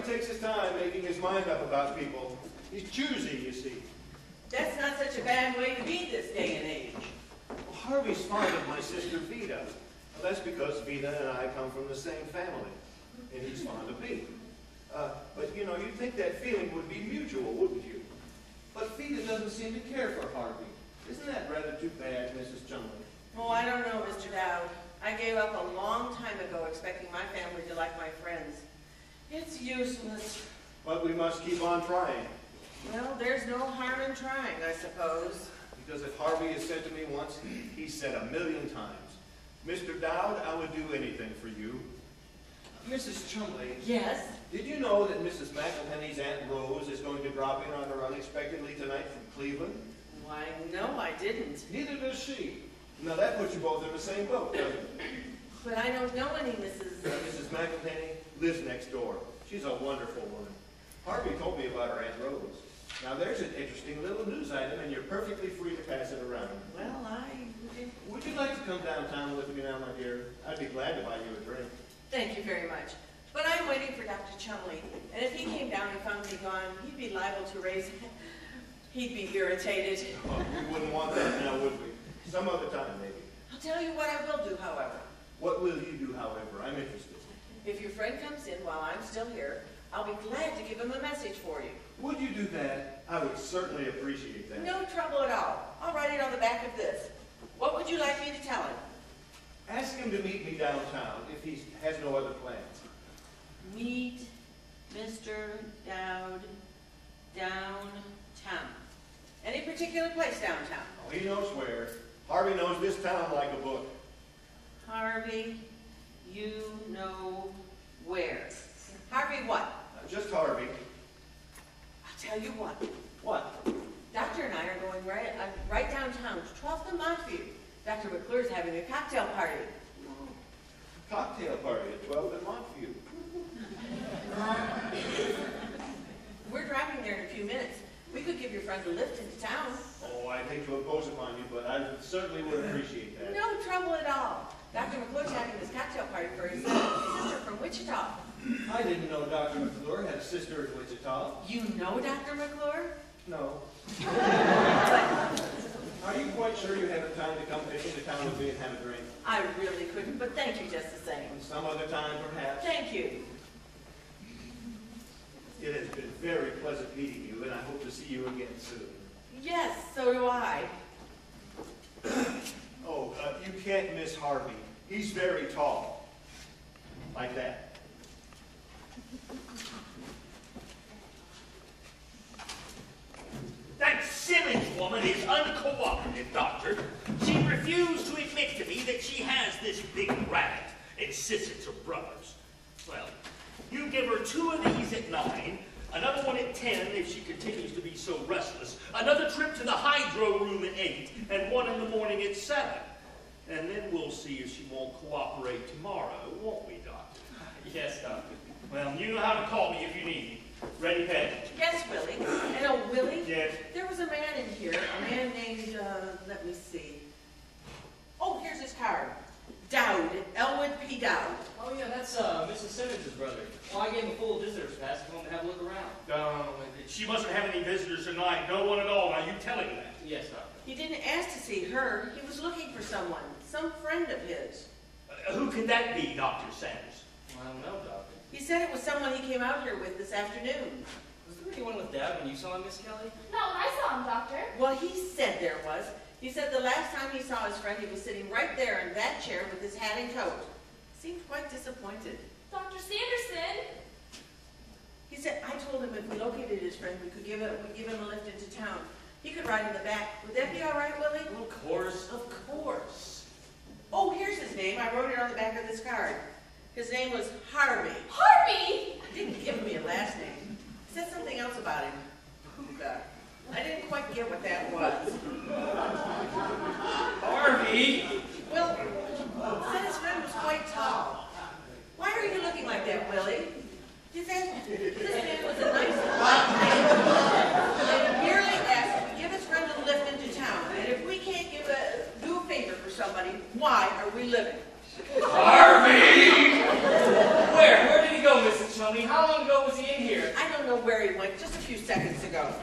takes his time making his mind up about people. He's choosy, you see. That's not such a bad way to be this day and age. Well, Harvey's fond of my sister Vida. Well, that's because Vida and I come from the same family, and he's fond of me. But you know, you'd think that feeling would be mutual, wouldn't you? But Vida doesn't seem to care for Harvey. Isn't that rather too bad, Mrs. Chumley? Oh, I don't know, Mr. Dowd. I gave up a long time ago expecting my family to like my friends. It's useless. But we must keep on trying. Well, there's no harm in trying, I suppose. Because if Harvey has said to me once, he's said 1,000,000 times, Mr. Dowd, I would do anything for you. Mrs. Chumley. Yes? Did you know that Mrs. McElhenney's Aunt Rose is going to drop in on her unexpectedly tonight from Cleveland? Why, no, I didn't. Neither does she. Now that puts you both in the same boat, doesn't it? But I don't know any Mrs. Mrs. McElhenney lives next door. She's a wonderful woman. Harvey told me about her Aunt Rose. Now there's an interesting little news item, and you're perfectly free to pass it around. Well, Would you like to come downtown with me now, my dear? I'd be glad to buy you a drink. Thank you very much. But I'm waiting for Dr. Chumley, and if he came down and found me gone, he'd be liable to raise... He'd be irritated. Oh, we wouldn't want that now, would we? Some other time, maybe. I'll tell you what I will do, however. What will you do, however? I'm interested. If your friend comes in while I'm still here, I'll be glad to give him a message for you. Would you do that? I would certainly appreciate that. No trouble at all. I'll write it on the back of this. What would you like me to tell him? Ask him to meet me downtown if he has no other plans. Meet Mr. Dowd downtown. Any particular place downtown? Oh, he knows where. Harvey knows this town like a book. Harvey, you know where. Harvey what? Just Harvey. I'll tell you what. What? Doctor and I are going right downtown to 12th and Montview. Dr. McClure's having a cocktail party. Cocktail party at 12th and Montview. We're driving there in a few minutes. We could give your friend a lift into town. Oh, I'd hate to impose upon you, but I certainly would appreciate that. No trouble at all. Dr. McClure's having this cocktail party for his sister from Wichita. I didn't know Dr. McClure had a sister in Wichita. You know Dr. McClure? No. Are you quite sure you have time to come into town with me and have a drink? I really couldn't, but thank you just the same. Some other time, perhaps? Thank you. It has been very pleasant meeting you, and I hope to see you again soon. Yes, so do I. Oh, you can't miss Harvey. He's very tall. Like that. That Simmons woman is uncooperative, Doctor. She refused to admit to me that she has this big rabbit, insists it's her brother's. Well, you give her 2 of these at 9, another one at 10 if she continues to be so restless, another trip to the hydro room at 8, and 1 in the morning at 7. And then we'll see if she won't cooperate tomorrow, won't we, Doctor? Yes, Doctor. Well, you know how to call me if you need me. Ready, Patty? Yes, Willie. And oh, Willie? Yes? There was a man in here, a man named, let me see. Oh, here's his card. Dowd, Elwood P. Dowd. Oh, yeah, that's Mrs. Simmons' brother. Well, I gave him a full visitor's pass if you want to have a look around. She mustn't have any visitors tonight. No one at all. Now, you tell him that. Yes, Doctor. He didn't ask to see her. He was looking for someone, some friend of his. Who could that be, Dr. Sanders? Well, I don't know, Doctor. He said it was someone he came out here with this afternoon. Was there anyone with Dad when you saw him, Miss Kelly? Not when I saw him, Doctor. Well, he said there was. He said the last time he saw his friend, he was sitting right there in that chair with his hat and coat. Seemed quite disappointed. Dr. Sanderson. He said, I told him if we located his friend, we'd give him a lift into town. He could ride in the back. Would that be all right, Willie? Well, of course. Of course. Oh, here's his name. I wrote it on the back of this card. His name was Harvey. Harvey! He didn't give me a last name. He said something else about him. Puka. I didn't quite get what that was. Harvey! Well, he said his friend was quite tall. Why are you looking like that, Willie? He said this man was a nice, white man. And he merely asked if we give his friend a lift into town. And if we can't do a favor for somebody, why are we living? Harvey! Where? Where did he go, Mrs. Chumley? how long ago was he in here? I don't know where he went, just a few seconds ago.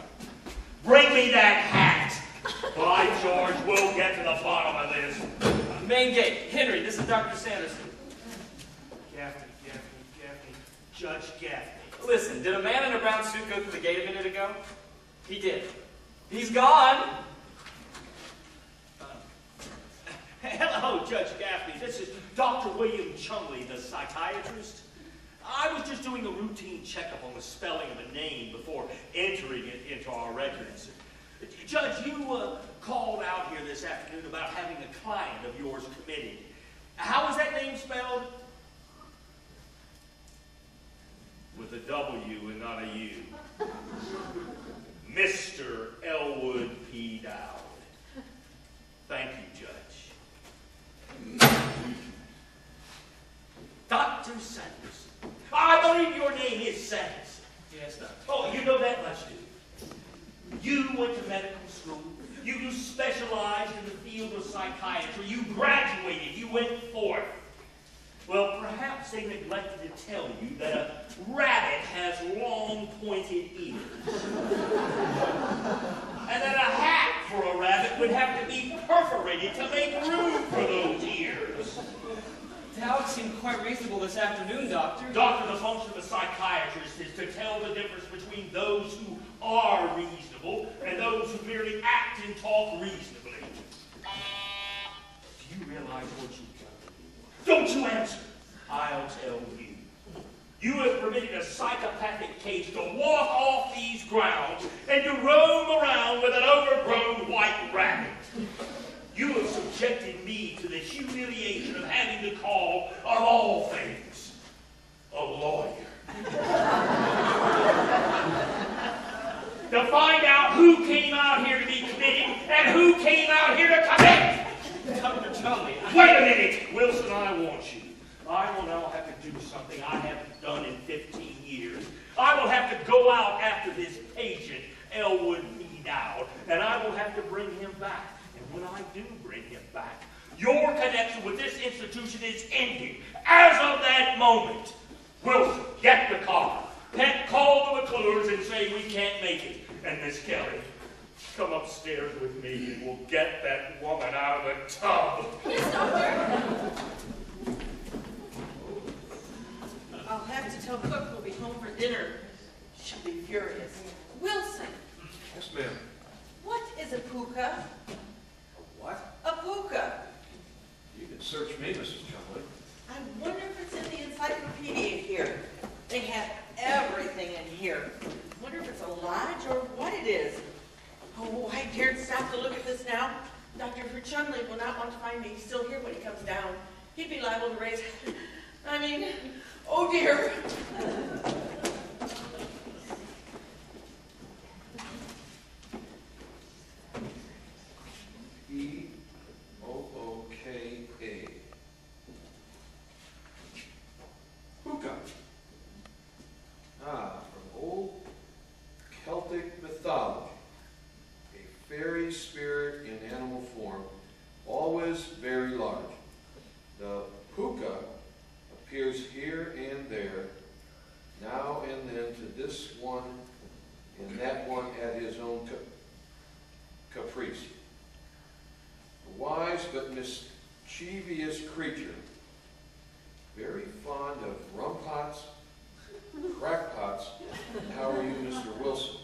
Bring me that hat. By George, we'll get to the bottom of this. Main gate. Henry, this is Dr. Sanderson. Gaffney. Judge Gaffney. Listen, did a man in a brown suit go through the gate a minute ago? He did. He's gone. Hello, Judge Gaffney. This is Dr. William Chumley, the psychiatrist. I was just doing a routine checkup on the spelling of a name before entering it into our records. Judge, you called out here this afternoon about having a client of yours committed. How was that name spelled? With a W and not a U. Mr. Elwood P. Dowd. Thank you, Judge. Dr. Sanderson. I believe your name is Sanderson. Yes, Doctor. Oh, you know that much, do you? You went to medical school. You specialized in the field of psychiatry. You graduated. You went forth. Well, perhaps they neglected to tell you that a rabbit has long, pointed ears. And that a hat for a rabbit would have to be perforated to make room for those ears. Dowd seemed quite reasonable this afternoon, Doctor. Doctor, the function of a psychiatrist is to tell the difference between those who are reasonable and those who merely act and talk reasonably. Do you realize what you've done? Don't you answer. I'll tell you. You have permitted a psychopathic case to walk off these grounds and to roam around with an overgrown white rabbit. You have subjected me to the humiliation of having to call, of all things, a lawyer. To find out who came out here to be committed and who came out here to commit. Dr. Chumley. Wait a minute, Wilson, I want you. I will now have to do something I haven't done in 15 years. I will have to go out after this patient, Elwood P. Dowd, and I will have to bring him back. And when I do bring him back, your connection with this institution is ending as of that moment. Wilson, get the car. Call the McClures and say we can't make it. And Miss Kelly, come upstairs with me and we'll get that woman out of the tub. Yes, Doctor. I'll have to tell Cook we'll be home for dinner. She'll be furious. Wilson, Yes, ma'am. what is a puka? What? A puka. You can search me, Mrs. Chumley. I wonder if it's in the encyclopedia here. They have everything in here. I wonder if it's a lodge or what it is. Oh, I daren't stop to look at this now. Dr. Chumley will not want to find me still here when he comes down. He'd be liable to raise... oh dear. P-O-O-K-A. Puka. From old Celtic mythology. A fairy spirit in animal form, always very large. The puka appears here and there, now and then to this one and that one at his own caprice. A wise but mischievous creature, very fond of rum pots, crackpots, and how are you, Mr. Wilson?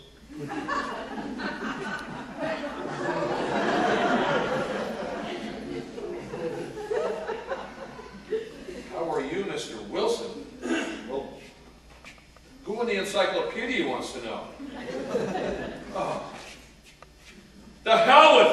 How are you, Mr. Wilson? Well, who in the encyclopedia wants to know? Oh. The hell with